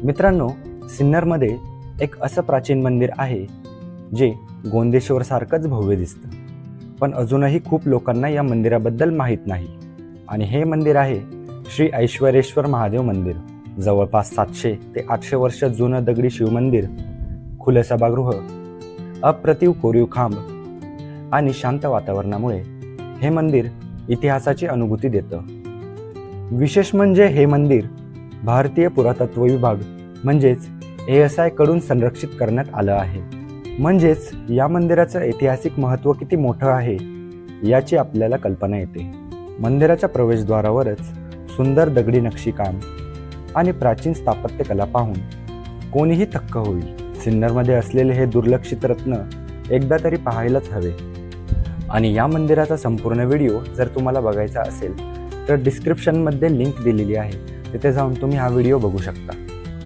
मित्रांनो, सिन्नरमध्ये एक असं प्राचीन मंदिर आहे जे गोंदेश्वर सारखंच भव्य दिसतं, पण अजूनही खूप लोकांना या मंदिराबद्दल माहीत नाही. आणि हे मंदिर आहे श्री ऐश्वरेश्वर महादेव मंदिर. जवळपास 700 ते 800 वर्ष जुनं दगडी शिवमंदिर, खुलं सभागृह, अप्रतिम कोरीव खांब आणि शांत वातावरणामुळे हे मंदिर इतिहासाची अनुभूती देतं. विशेष म्हणजे हे मंदिर भारतीय पुरातत्व विभाग म्हणजेच ASI कडून संरक्षित करण्यात आलं आहे. म्हणजेच या मंदिराचं ऐतिहासिक महत्त्व किती मोठं आहे याची आपल्याला कल्पना येते. मंदिराच्या प्रवेशद्वारावरच सुंदर दगडी नक्षीकाम आणि प्राचीन स्थापत्यकला पाहून कोणीही थक्क होईल. सिन्नरमध्ये असलेले हे दुर्लक्षित रत्न एकदा तरी पाहायलाच हवे. आणि या मंदिराचा संपूर्ण व्हिडिओ जर तुम्हाला बघायचा असेल तर डिस्क्रिप्शनमध्ये लिंक दिलेली आहे, तिथे जाऊन तुम्ही हा व्हिडिओ बघू शकता.